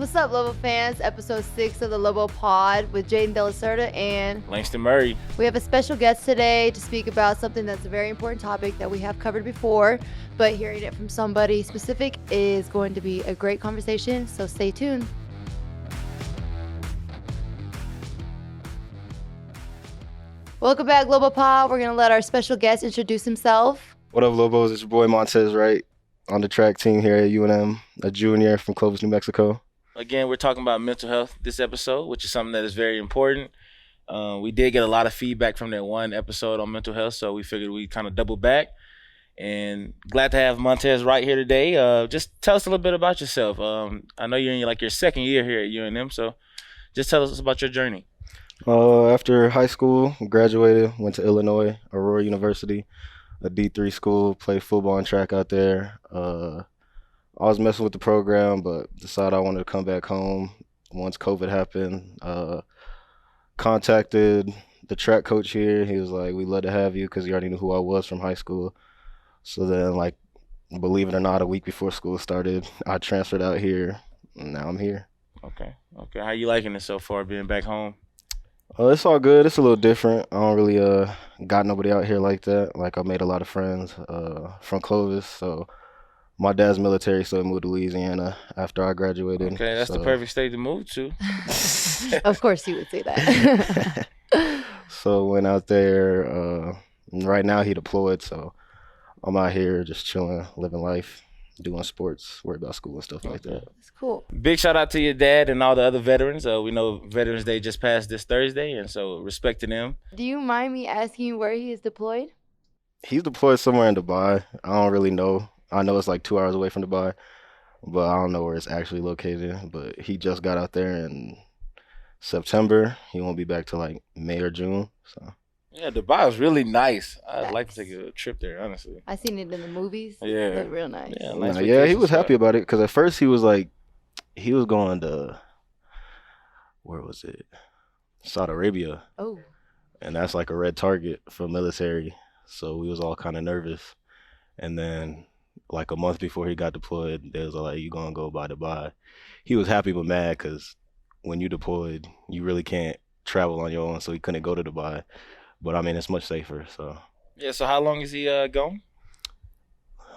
What's up, Lobo fans? Episode 6 of the Lobo Pod with Jaden Delacerda and Langston Murray. We have a special guest today to speak about something that's a very important topic that we have covered before, but hearing it from somebody specific is going to be a great conversation, so stay tuned. Welcome back, Lobo Pod. We're going to let our special guest introduce himself. What up, Lobos? It's your boy Montez Wright on the track team here at UNM, a junior from Clovis, New Mexico. Again, we're talking about mental health this episode, which is something that is very important. We did get a lot of feedback from that one episode on mental health, so we figured we'd kind of double back. And glad to have Montez Wright here today. Just tell us a little bit about yourself. I know you're in your second year here at UNM, so just tell us about your journey. After high school, graduated, went to Illinois, Aurora University, a D3 school, played football and track out there. I was messing with the program, but decided I wanted to come back home once COVID happened. Contacted the track coach here. He was like, "We'd love to have you," because he already knew who I was from high school. So then, believe it or not, a week before school started, I transferred out here, and now I'm here. Okay. How you liking it so far, being back home? It's all good. It's a little different. I don't really got nobody out here like that. I made a lot of friends from Clovis, so my dad's military, so he moved to Louisiana after I graduated. Okay, that's the perfect state to move to. Of course you would say that. So went out there. Right now he deployed, so I'm out here just chilling, living life, doing sports, worry about school and stuff like that. That's cool. Big shout out to your dad and all the other veterans. We know Veterans Day just passed this Thursday, and so respect to them. Do you mind me asking you where he is deployed? He's deployed somewhere in Dubai. I don't really know. I know it's 2 hours away from Dubai, but I don't know where it's actually located. But he just got out there in September. He won't be back till May or June. So yeah, Dubai is really nice. I'd like to take a trip there, honestly. I seen it in the movies. Yeah, it looked real nice. Yeah, nice he was happy about it because at first he was going to, where was it? Saudi Arabia. Oh. And that's a red target for military. So we was all kind of nervous. And then a month before he got deployed, they was you gonna go by Dubai. He was happy but mad because when you deployed, you really can't travel on your own, so he couldn't go to Dubai. But I mean, it's much safer. So yeah. So how long is he gone?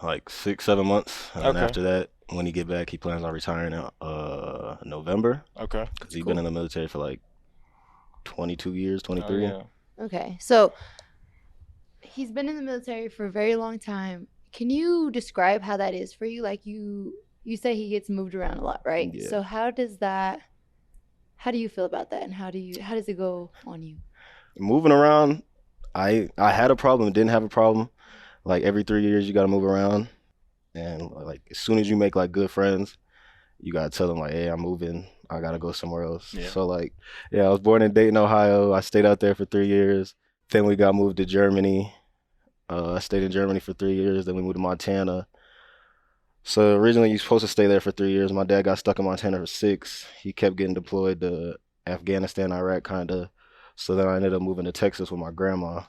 6-7 months. And okay. After that, when he get back, he plans on retiring in November. Okay. Because he's been in the military for 22 years, 23. Oh, yeah. Okay, so he's been in the military for a very long time. Can you describe how that is for you? You say he gets moved around a lot, right? Yeah. So how do you feel about that, and how does it go on you? Moving around, I had a problem, didn't have a problem. Every 3 years, you got to move around. And as soon as you make good friends, you got to tell them hey, I'm moving. I got to go somewhere else. Yeah. So I was born in Dayton, Ohio. I stayed out there for 3 years. Then we got moved to Germany. I stayed in Germany for 3 years. Then we moved to Montana. So originally you're supposed to stay there for 3 years. My dad got stuck in Montana for 6. He kept getting deployed to Afghanistan, Iraq, kind of. So then I ended up moving to Texas with my grandma.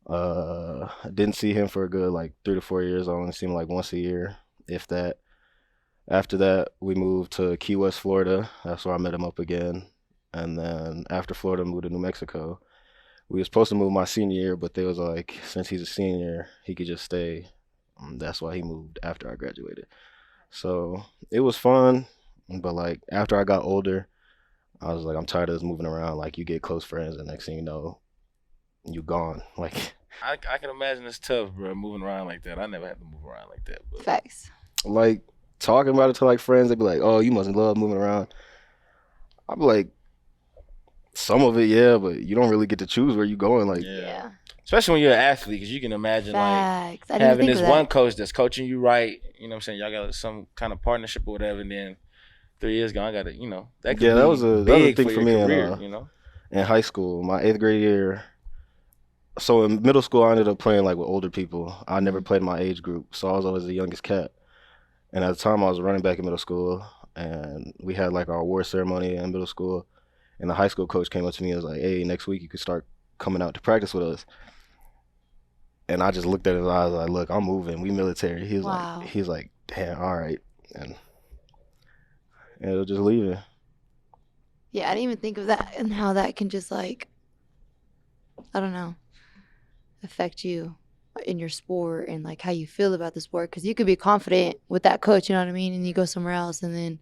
I didn't see him for a good 3 to 4 years. I only see him once a year, if that. After that, we moved to Key West, Florida. That's where I met him up again. And then after Florida, moved to New Mexico. We were supposed to move my senior year, but they was since he's a senior, he could just stay. That's why he moved after I graduated. So it was fun, but after I got older, I was I'm tired of this moving around. You get close friends, and next thing you know, you gone. I can imagine it's tough, bro, moving around like that. I never had to move around like that. But Facts. Talking about it to friends, they'd be "Oh, you must love moving around." I'd be some of it, yeah, but you don't really get to choose where you going. Yeah. Especially when you're an athlete, because you can imagine Facts. having this one coach that's coaching you right. You know what I'm saying? Y'all got some kind of partnership or whatever, and then 3 years ago, I got to, that could be that was a thing for me career, in high school. My 8th grade year. So in middle school, I ended up playing with older people. I never played my age group, so I was always the youngest cat. And at the time, I was running back in middle school, and we had our award ceremony in middle school. And the high school coach came up to me and was like, "Hey, next week you could start coming out to practice with us." And I just looked at his eyes "Look, I'm moving. We military." He was Wow. like, "Damn, all right." And and it was just leaving. Yeah, I didn't even think of that and how that can just like, I don't know, affect you in your sport and like how you feel about the sport. Because you could be confident with that coach, you know what I mean, and you go somewhere else, and then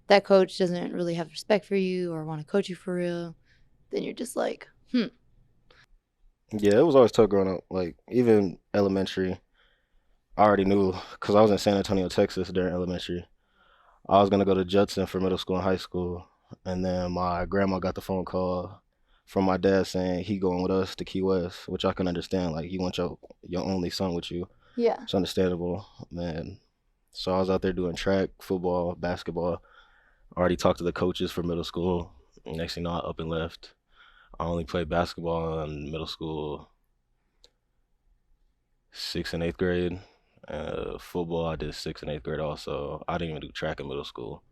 that coach doesn't really have respect for you or want to coach you for real. Then you're just like, Yeah, it was always tough growing up. Like even elementary, I already knew because I was in San Antonio, Texas during elementary. I was gonna go to Judson for middle school and high school, and then my grandma got the phone call from my dad saying he going with us to Key West, which I can understand. Like you want your only son with you. yeah. It's understandable, man. So I was out there doing track, football, basketball. I already talked to the coaches for middle school. Next thing you know, I up and left. I only played basketball in middle school, 6th and 8th grade. Football, I did 6th and 8th grade also. I didn't even do track in middle school.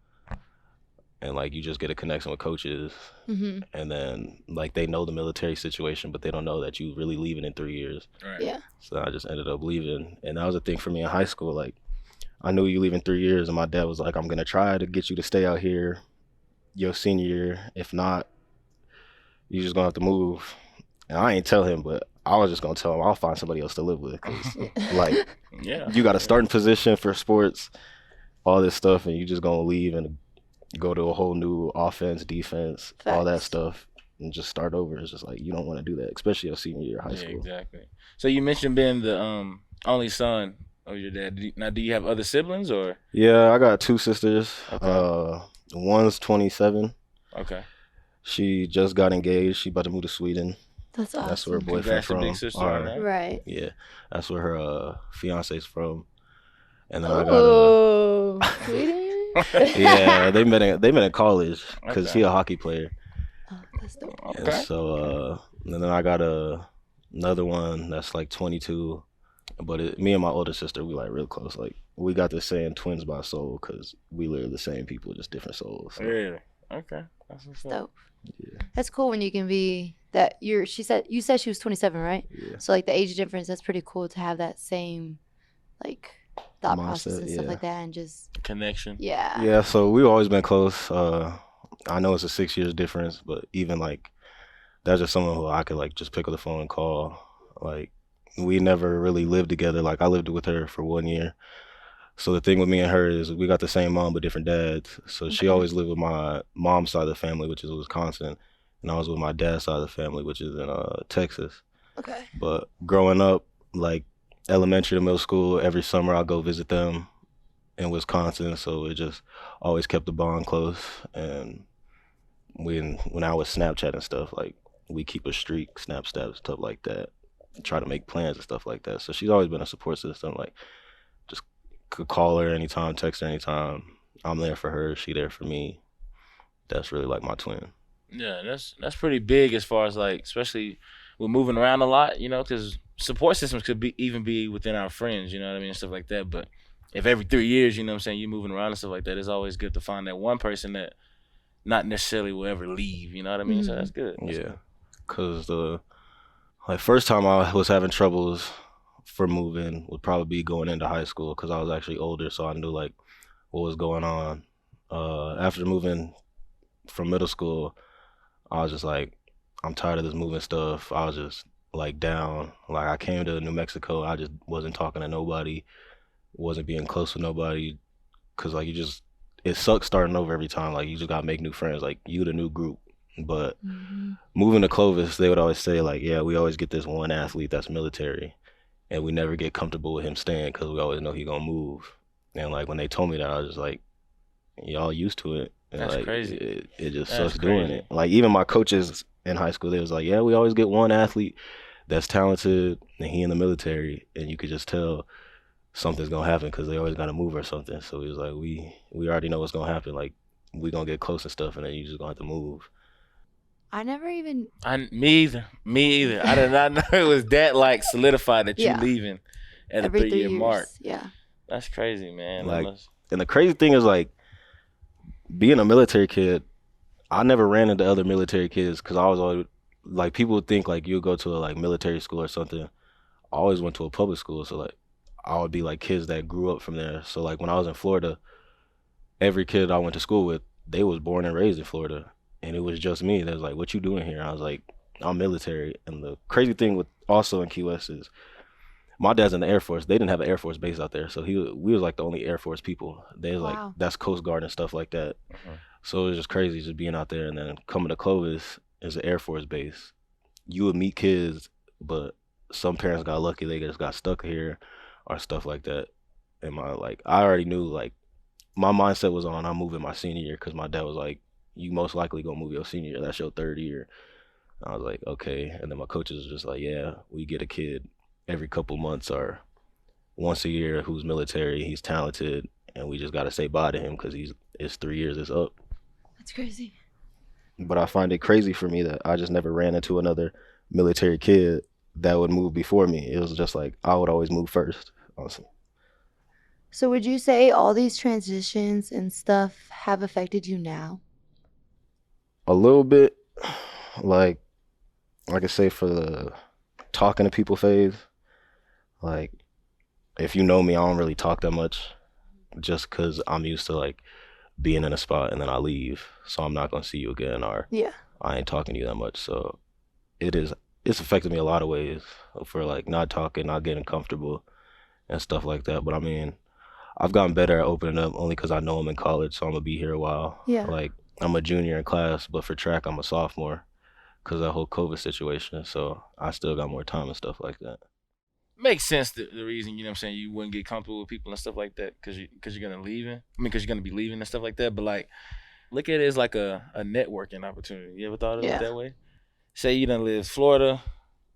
And like you just get a connection with coaches, Mm-hmm. and then like they know the military situation, but they don't know that you really leaving in 3 years. Right. Yeah. So I just ended up leaving, and that was a thing for me in high school. Like I knew you leave in 3 years, and my dad was like, "I'm gonna try to get you to stay out here your senior year. If not, you just gonna have to move." And I ain't tell him, but I was just gonna tell him I'll find somebody else to live with, cause like Yeah. you got a starting position for sports, all this stuff, and you just gonna leave and go to a whole new offense, defense, all that Facts. stuff, and just start over. It's just like you don't want to do that, especially your senior year of high Yeah, school. exactly. So you mentioned being the only son of your dad. Now, do you have other siblings or? Yeah, I got 2 sisters. Okay. One's 27. Okay. She just got engaged. She about to move to Sweden. That's awesome. That's where her boyfriend Congrats to from. big sister on that. Right. Yeah, that's where her fiance's from. And then I got Oh, Sweden. yeah, they met in college because Okay. he a hockey player. Oh, that's dope. And Okay. so and then I got another one that's like 22, but me and my older sister, we like real close. Like we got this saying twins by soul because we live the same people, just different souls. So, Really? Okay. That's what's up. Dope. yeah, That's cool when you can be that. You said she was 27, right? yeah. So like the age difference, that's pretty cool to have that same like thought process Mindset, and stuff yeah. like that, and just Connection. yeah. Yeah, so we've always been close. I know it's a 6 years difference, but even like that's just someone who I could like just pick up the phone and call. Like we never really lived together. Like I lived with her for 1 year. So the thing with me and her is we got the same mom but different dads. So she Okay. always lived with my mom's side of the family, which is Wisconsin, and I was with my dad's side of the family, which is in Texas. Okay. But growing up, like elementary to middle school, every summer I'll go visit them in Wisconsin. So it just always kept the bond close. And when I was Snapchat and stuff, like we keep a streak, Snapchat, stuff like that. Try to make plans and stuff like that. So she's always been a support system. Like just could call her anytime, text her anytime. I'm there for her, she there for me. That's really like my twin. Yeah, that's pretty big as far as like, especially we're moving around a lot, you know, because support systems could even be within our friends, you know what I mean, and stuff like that. But if every 3 years, you know what I'm saying, you're moving around and stuff like that, it's always good to find that one person that not necessarily will ever leave, you know what I mean? So that's good. That's Yeah, good. cause the first time I was having troubles for moving would probably be going into high school, cause I was actually older, so I knew like what was going on. After moving from middle school, I was just like, I'm tired of this moving stuff. I was just like down. Like I came to New Mexico, I just wasn't talking to nobody, wasn't being close with nobody, cause like it sucks starting over every time. Like you just gotta make new friends. Like you the new group. But moving to Clovis, they would always say like, yeah, we always get this one athlete that's military, and we never get comfortable with him staying because we always know he gonna move. And like when they told me that, I was just like, y'all used to it. And That's like, crazy. It just That's sucks doing crazy. it. Like even my coaches in high school, they was like, yeah, we always get one athlete that's talented and he in the military, and you could just tell something's gonna happen because they always gotta move or something. So he was like, we already know what's gonna happen. Like we gonna get close and stuff, and then you just gonna have to move. I never even. Me either. I did not know it was that like solidified that you Yeah. leaving at Every a 3 year 3 years. mark. Yeah. That's crazy, man. Like- Unless- And the crazy thing is like being a military kid, I never ran into other military kids because I was always like, people would think like you go to a like military school or something. I always went to a public school, so like I would be like kids that grew up from there. So like when I was in Florida, every kid I went to school with, they was born and raised in Florida, and it was just me. They was like, "What you doing here?" I was like, "I'm military." And the crazy thing with also in Key West is my dad's in the Air Force. They didn't have an Air Force base out there, so we was like the only Air Force people. They was like Wow. that's Coast Guard and stuff like that. So it was just crazy just being out there, and then coming to Clovis is an Air Force base. You would meet kids, but some parents got lucky; they just got stuck here, or stuff like that. And I already knew like my mindset was on I'm moving my senior year because my dad was like, "You most likely gonna move your senior year. That's your third year." I was like, "Okay." And then my coaches was just like, "Yeah, we get a kid every couple months or once a year who's military. He's talented, and we just got to say bye to him because it's 3 years is up." That's crazy. But I find it crazy for me that I just never ran into another military kid that would move before me. It was just like I would always move first. Honestly, So would you say all these transitions and stuff have affected you now? a little bit, like I could say for the talking to people phase, like if you know me, I don't really talk that much, just because I'm used to like being in a spot and then I leave, so I'm not gonna see you again, or Yeah. I ain't talking to you that much. So it's affected me a lot of ways for like not talking, not getting comfortable and stuff like that. But I mean, I've gotten better at opening up only because I know I'm in college, so I'm gonna be here a while. Yeah. Like I'm a junior in class, but for track I'm a sophomore because of that whole COVID situation. So I still got more time and stuff like that. Makes sense the reason, you know what I'm saying, you wouldn't get comfortable with people and stuff like that because you're gonna leaving. I mean, because you're gonna be leaving and stuff like that. But like, look at it as like a networking opportunity. You ever thought of it Yeah. that way? Say you done live Florida,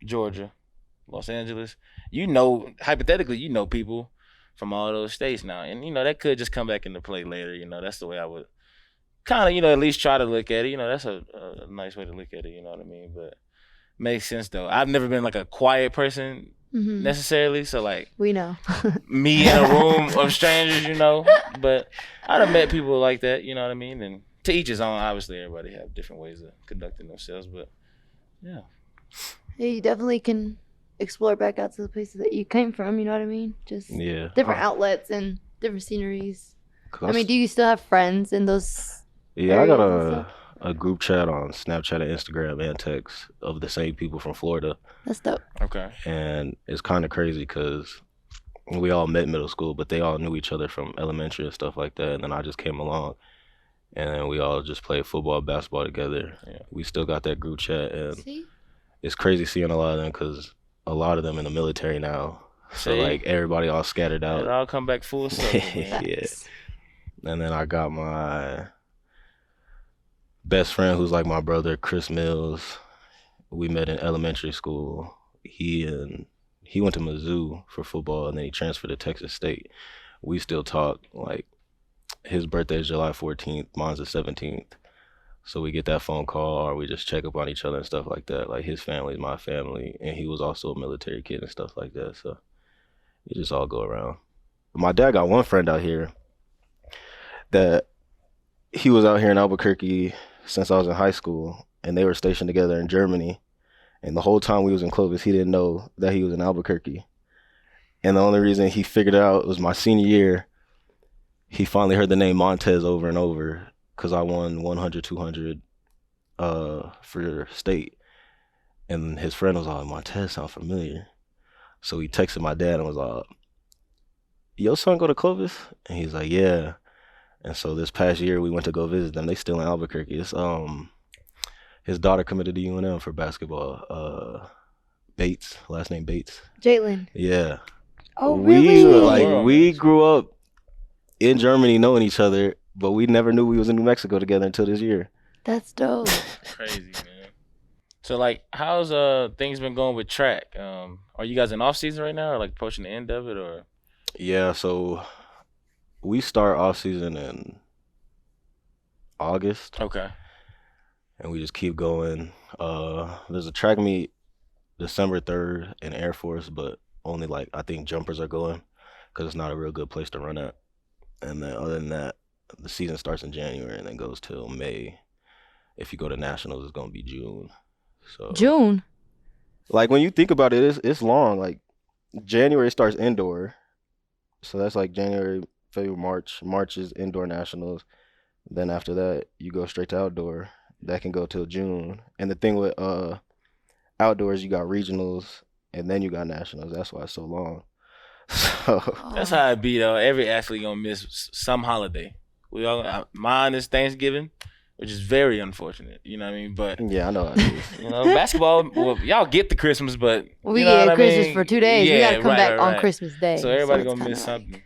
Georgia, Los Angeles. You know, hypothetically, you know people from all those states now, and you know that could just come back into play later. You know, that's the way I would kind of, you know, at least try to look at it. You know, that's a nice way to look at it. You know what I mean? But makes sense though. I've never been like a quiet person Mm-hmm. necessarily, so like We know. me in a room of strangers, you know. But I'd have met people like that, you know what I mean? And to each his own. Obviously, everybody have different ways of conducting themselves, but yeah. Yeah, you definitely can explore back out to the places that you came from, you know what I mean? Just Yeah. different outlets and different sceneries. 'Cause I mean, do you still have friends in those yeah, I got areas and stuff? a group chat on Snapchat and Instagram and text of the same people from Florida, That's dope. Okay. and it's kind of crazy because we all met in middle school, but they all knew each other from elementary and stuff like that. And then I just came along, and then we all just played football, basketball together. Yeah. We still got that group chat, and See? it's crazy seeing a lot of them because a lot of them in the military now. So See? like everybody all scattered It out. all come back full circle, man. Yeah. Facts. And then I got my best friend who's like my brother, Chris Mills. We met in elementary school. He went to Mizzou for football, and then he transferred to Texas State. We still talk. Like his birthday is July 14th, mine's the 17th. So we get that phone call, or we just check up on each other and stuff like that. Like his family is my family, and he was also a military kid and stuff like that. So it just all go around. My dad got one friend out here that he was out here in Albuquerque since I was in high school, and they were stationed together in Germany. And the whole time we was in Clovis, he didn't know that he was in Albuquerque. And the only reason he figured it out was my senior year. He finally heard the name Montez over and over because I won 100, 200 for state. And his friend was like, Montez sound familiar. So he texted my dad and was like, your son go to Clovis? And he's like, yeah. And so this past year we went to go visit them. They still in Albuquerque. It's his daughter committed to UNM for basketball. Bates, last name Bates. Jalen. Yeah. Oh, we really? we grew up in Germany knowing each other, but we never knew we was in New Mexico together until this year. That's dope. Crazy, man. So like, how's things been going with track? Are you guys in off season right now, or like approaching the end of it, or? Yeah, so we start off season in August. Okay. And we just keep going. There's a track meet December 3rd in Air Force, but only like I think jumpers are going because it's not a real good place to run at. And then other than that, the season starts in January and then goes till May. If you go to nationals, it's gonna be June. So June. like when you think about it, it's long. Like January starts indoor, so that's like January, February, March. March is indoor nationals. Then after that, you go straight to outdoor. That can go till June. And the thing with outdoors, you got regionals and then you got nationals. That's why it's so long. So That's Oh. how it be though. Every athlete gonna miss some holiday. We all mine is Thanksgiving, which is very unfortunate. You know what I mean? But yeah, I know how it is. you know, basketball. Well, y'all get the Christmas, but We you know get what I Christmas mean? for 2 days. We Yeah, gotta come right, back right, on right. Christmas Day. So everybody it's gonna kinda miss like- something.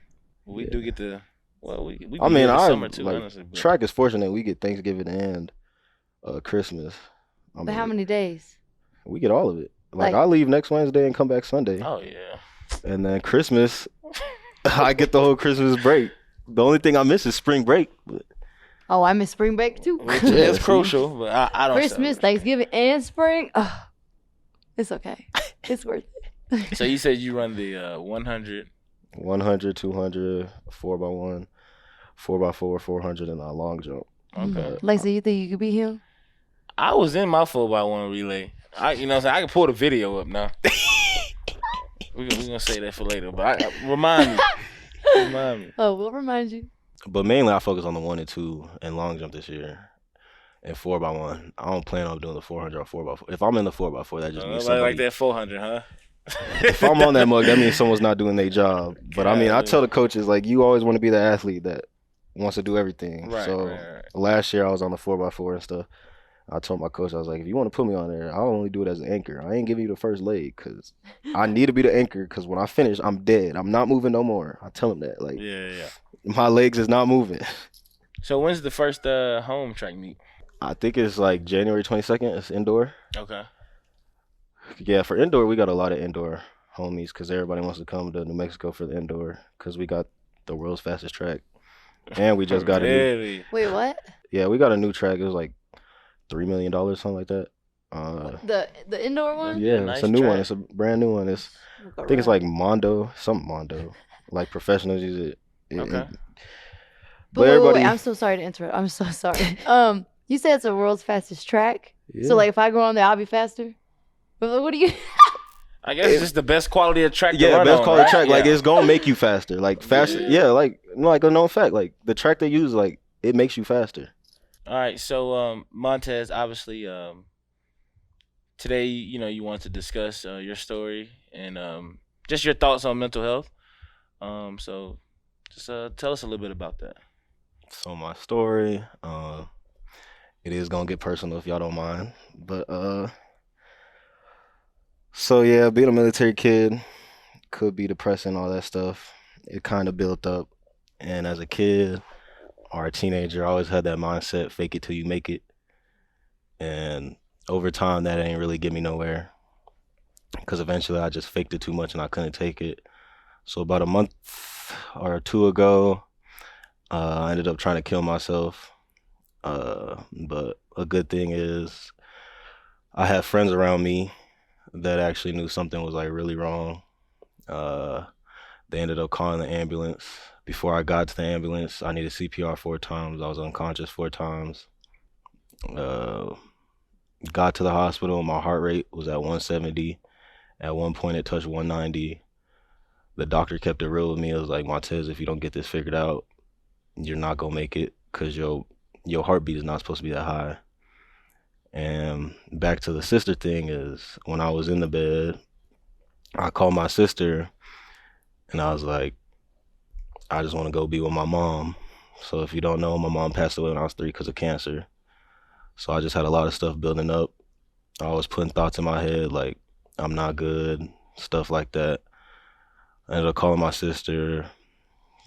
We Yeah. do get the we I be mean, here this I summer too, like honestly. But track is fortunate. We get Thanksgiving and Christmas. I But how mean, many days? we get all of it. Like Like- I leave next Wednesday and come back Sunday, oh yeah. and then Christmas, I get the whole Christmas break. The only thing I miss is spring break. But Oh, I miss spring break too. Which Yeah, is see? crucial, but I don't Christmas, Thanksgiving, and spring. Oh, it's okay. It's worth it. So you said you run the 100. 100, 200, 4x1, 4x4, 400, and a long jump. Okay. Lacey, you think you could beat him? I was in my 4x1 relay. You know what I'm saying? I can pull the video up now. We're gonna say that for later, but remind me. Remind me. Oh, we'll remind you. But mainly, I focus on the 1 and 2 and long jump this year. And 4x1, I don't plan on doing the 400 or 4x4. If I'm in the 4x4, that just means Nobody somebody. like that 400, huh? If I'm on that mug, that means someone's not doing their job. But I mean, I tell the coaches, like, you always want to be the athlete that wants to do everything. Right, So right. last year I was on the 4x4 and stuff. I told my coach, I was like, if you want to put me on there, I'll only do it as an anchor. I ain't giving you the first leg because I need to be the anchor because when I finish, I'm dead. I'm not moving no more. I tell him that. Like, Yeah. my legs is not moving. So when's the first home track meet? I think it's like January 22nd. It's indoor. Okay. Yeah, for indoor, we got a lot of indoor homies because everybody wants to come to New Mexico for the indoor because we got the world's fastest track. And we just got a new, Really? Wait, what? yeah, we got a new track. It was like $3 million, something like that. The indoor one? Yeah, nice it's a new one. track. It's a brand new one. It's I think it's like Mondo, like professionals use it. Okay. But wait, I'm so sorry to interrupt. I'm so sorry. You said it's the world's fastest track. yeah. So like if I go on there, I'll be faster. But what do you? I guess it's just the best quality of track to yeah, run best on, quality right? track. Like Yeah. it's gonna make you faster. Like faster. Yeah, like a known fact. Like the track they use, like it makes you faster. All right, so Montez, obviously, today, you wanted to discuss your story and just your thoughts on mental health. So just tell us a little bit about that. So my story, it is gonna get personal if y'all don't mind. But so yeah, being a military kid could be depressing, all that stuff. It kind of built up, and as a kid or a teenager, I always had that mindset: fake it till you make it. And over time, that ain't really get me nowhere, because eventually I just faked it too much and I couldn't take it. So about a month or two ago, I ended up trying to kill myself. But a good thing is I had friends around me that actually knew something was like really wrong. They ended up calling the ambulance. Before I got to the ambulance, I needed CPR 4 times. I was unconscious 4 times. Got to the hospital. My heart rate was at 170. At one point, it touched 190. The doctor kept it real with me. It was like, Montez, if you don't get this figured out, you're not gonna make it because your heartbeat is not supposed to be that high. And back to the sister thing is when I was in the bed, I called my sister and I was like, I just want to go be with my mom. So if you don't know, my mom passed away when I was 3 because of cancer. So I just had a lot of stuff building up. I was putting thoughts in my head like, I'm not good, stuff like that. I ended up calling my sister.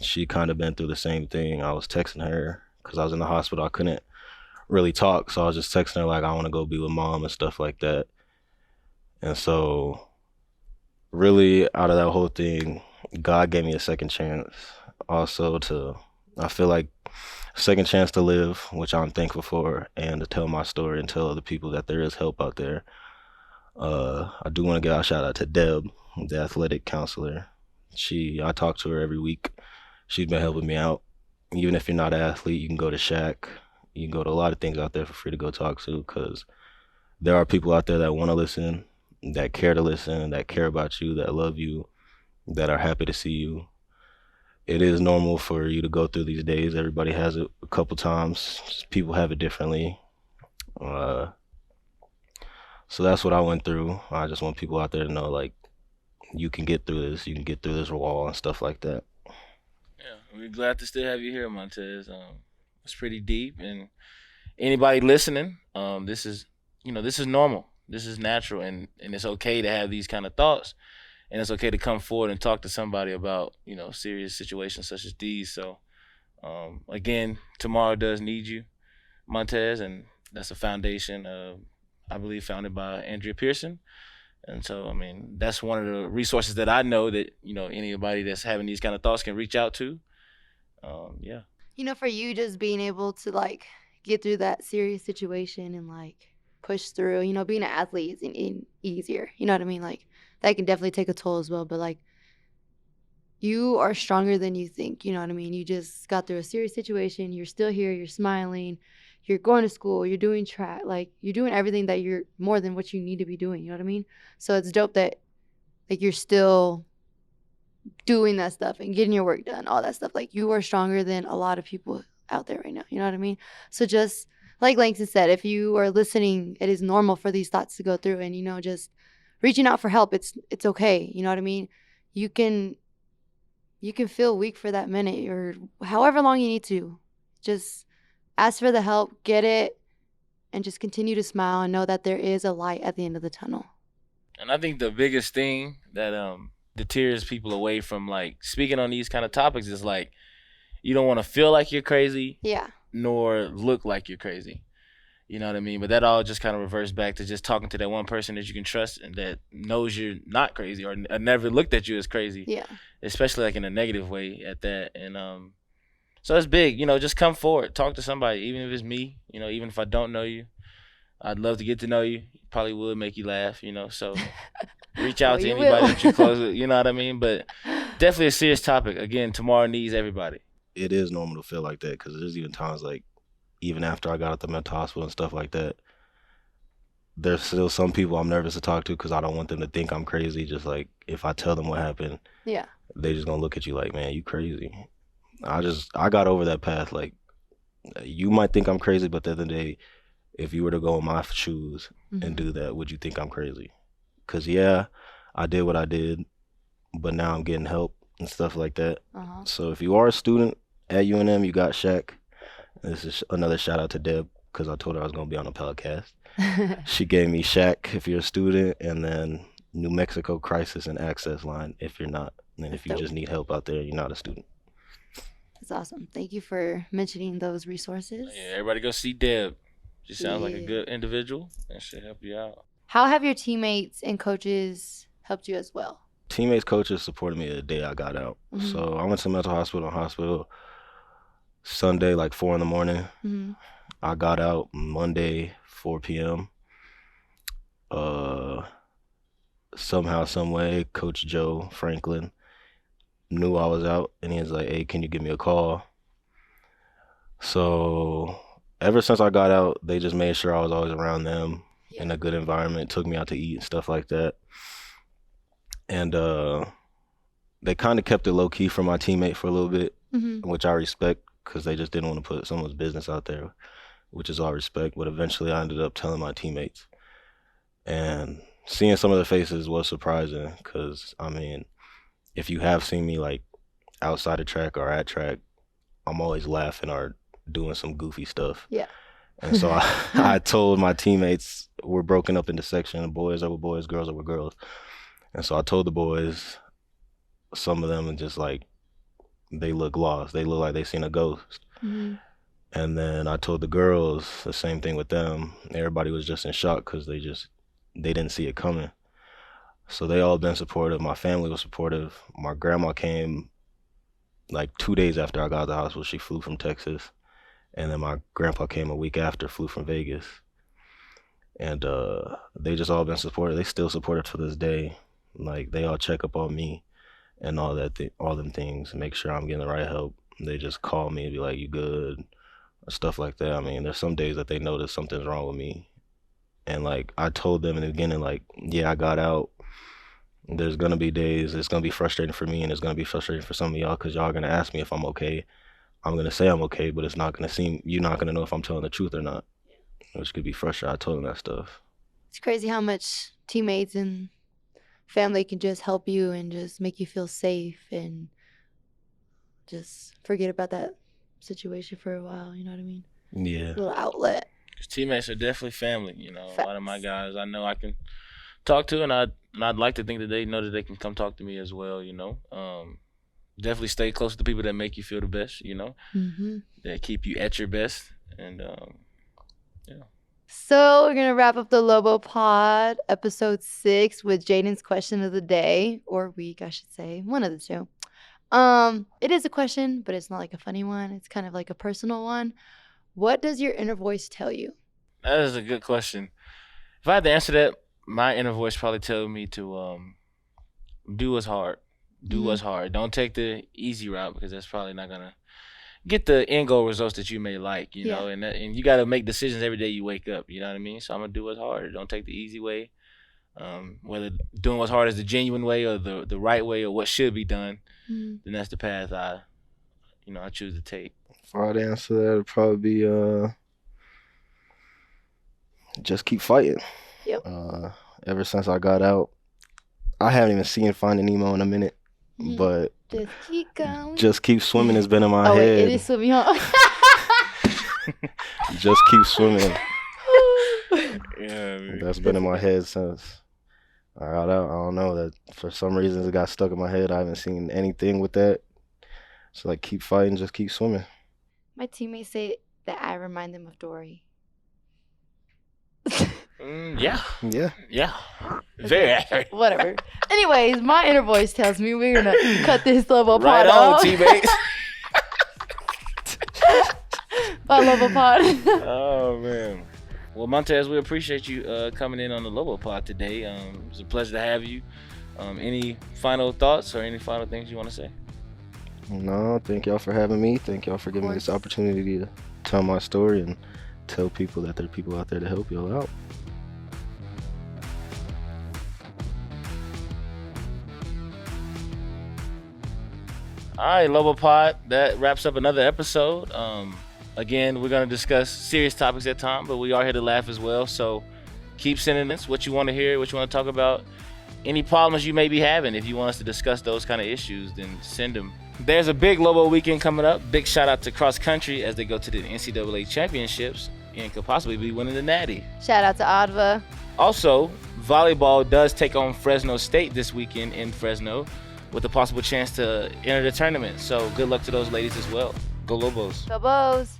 She kind of been through the same thing. I was texting her because I was in the hospital. I couldn't really talk. So I was just texting her like, I want to go be with mom and stuff like that. And so really out of that whole thing, God gave me a second chance also I feel like second chance to live, which I'm thankful for, and to tell my story and tell other people that there is help out there. I do want to give a shout out to Deb, the athletic counselor. I talk to her every week. She's been helping me out. Even if you're not an athlete, you can go to Shaq. You can go to a lot of things out there for free to go talk to, because there are people out there that want to listen, that care to listen, that care about you, that love you, that are happy to see you. it is normal for you to go through these days. Everybody has it a couple times. Just people have it differently. Uh, so that's what I went through. I just want people out there to know, like, you can get through this. You can get through this wall and stuff like that. Yeah, we're glad to still have you here, Montez. It's pretty deep, and anybody listening, this is this is normal. This is natural, and it's okay to have these kind of thoughts, and it's okay to come forward and talk to somebody about serious situations such as these. So, again, tomorrow does need you, Montez, and that's a foundation, I believe, founded by Andrea Pearson. And so, I mean, that's one of the resources that I know that anybody that's having these kind of thoughts can reach out to. Yeah. For you just being able to like get through that serious situation and like push through, being an athlete is easier. You know what I mean? Like that can definitely take a toll as well. But like you are stronger than you think. You know what I mean? You just got through a serious situation. You're still here. You're smiling. You're going to school. You're doing track. Like you're doing everything that you're more than what you need to be doing. You know what I mean? So it's dope that like you're still doing that stuff and getting your work done, all that stuff. Like you are stronger than a lot of people out there right now. You know what I mean? So just like Langston said, if you are listening, it is normal for these thoughts to go through, and just reaching out for help. It's okay. You know what I mean? You can feel weak for that minute or however long you need to. Just ask for the help, get it, and just continue to smile and know that there is a light at the end of the tunnel. And I think the biggest thing that deters people away from like speaking on these kind of topics is like you don't want to feel like you're crazy, Yeah. nor look like you're crazy. You know what I mean? But that all just kind of reverts back to just talking to that one person that you can trust and that knows you're not crazy or never looked at you as crazy. Yeah. Especially like in a negative way at that. And so it's big. Just come forward, talk to somebody, even if it's me. Even if I don't know you, I'd love to get to know you. Probably would make you laugh. So reach out to anybody that you're close with. You know what I mean? But definitely a serious topic. Again, tomorrow needs everybody. It is normal to feel like that because there's even times like, even after I got out the mental hospital and stuff like that, there's still some people I'm nervous to talk to because I don't want them to think I'm crazy. Just like if I tell them what happened, yeah, they just gonna look at you like, man, you crazy. I got over that path. Like you might think I'm crazy, but at the end of the day, if you were to go in my shoes and do that, would you think I'm crazy? Because yeah, I did what I did, but now I'm getting help and stuff like that. So if you are a student at UNM, you got Shaq. This is another shout out to Deb because I told her I was going to be on a podcast. She gave me Shaq if you're a student, and then New Mexico Crisis and Access Line if you're not. And if you just need help out there, you're not a student. That's awesome. Thank you for mentioning those resources. Yeah, everybody go see Deb. She sounds like a good individual and she'll help you out. How have your teammates and coaches helped you as well? Teammates, coaches supported me the day I got out. So I went to mental hospital Sunday, like 4 a.m. I got out Monday, 4 p.m. Somehow, some way, Coach Joe Franklin knew I was out, and he was like, hey, can you give me a call? So ever since I got out, they just made sure I was always around them in a good environment, took me out to eat and stuff like that. And they kind of kept it low-key for my teammate for a little bit, which I respect, because they just didn't want to put someone's business out there, which is all respect. But eventually I ended up telling my teammates. And seeing some of their faces was surprising because, I mean, if you have seen me like outside of track or at track, I'm always laughing or doing some goofy stuff. Yeah. And so I told my teammates, we're broken up into sections, boys are with boys, girls are with girls. And so I told the boys, some of them, and just like, they look lost. They look like they seen a ghost. And then I told the girls the same thing with them. Everybody was just in shock because they didn't see it coming. So they all been supportive. My family was supportive. My grandma came like 2 days after I got out of the hospital. She flew from Texas. And then my grandpa came a week after, flew from Vegas. And they just all been supportive. They still supportive to this day. Like they all check up on me and all them things, make sure I'm getting the right help. They just call me and be like, you good? Or stuff like that. I mean, there's some days that they notice something's wrong with me. And like I told them in the beginning, like, yeah, I got out, There's gonna be days it's gonna be frustrating for me, and it's gonna be frustrating for some of y'all because y'all gonna ask me if I'm okay. I'm gonna say I'm okay, but it's not gonna seem you're not gonna know if I'm telling the truth or not, which could be frustrating. I told him that stuff. It's crazy how much teammates and family can just help you and just make you feel safe and just forget about that situation for a while. You know what I mean? Yeah. A little outlet. 'Cause teammates are definitely family. You know, a lot of my Facts. guys I know I can talk to, and I'd like to think that they know that they can come talk to me as well. You know, definitely stay close to the people that make you feel the best. You know, Mm-hmm. that keep you at your best, and yeah. So we're gonna wrap up the Lobo Pod episode 6 with Jaden's question of the day or week, I should say, one of the two. It is a question, but it's not like a funny one. It's kind of like a personal one. What does your inner voice tell you? That is a good question. If I had to answer that, my inner voice probably tell me to do what's hard. Do what's hard. Don't take the easy route because that's probably not gonna get the end goal results that you may like, you know, and you got to make decisions every day you wake up, you know what I mean? So I'm gonna do what's hard. Don't take the easy way. Whether doing what's hard is the genuine way or the right way or what should be done, then that's the path I choose to take. If I'd answer that, it'd probably be just keep fighting. Yep. Ever since I got out, I haven't even seen Finding Nemo in a minute, but just keep going. Just Keep Swimming has been in my head. Wait, it is swimming, huh? Just Keep Swimming. Yeah, man. That's been in my head since I got out. I don't know, that for some reason it got stuck in my head. I haven't seen anything with that. So like, keep fighting, just keep swimming. My teammates say that I remind them of Dory. Yeah. Yeah. Very accurate. Whatever. Anyways, my inner voice tells me we're gonna cut this Lobo Pod Right on, off. teammates. Bye, Lobo Pod. Oh man. Well, Montez, we appreciate you coming in on the Lobo Pod today. It was a pleasure to have you. Any final thoughts or any final things you want to say? No, thank y'all for having me. Thank y'all for giving me this opportunity to tell my story and tell people that there are people out there to help y'all out. All right, Lobo Pod, that wraps up another episode. Again, we're going to discuss serious topics at times, but we are here to laugh as well. So keep sending us what you want to hear, what you want to talk about, any problems you may be having. If you want us to discuss those kind of issues, then send them. There's a big Lobo weekend coming up. Big shout out to cross country as they go to the NCAA championships and could possibly be winning the Natty. Shout out to Adva. Also, volleyball does take on Fresno State this weekend in Fresno with a possible chance to enter the tournament. So good luck to those ladies as well. Go Lobos. Go Bows.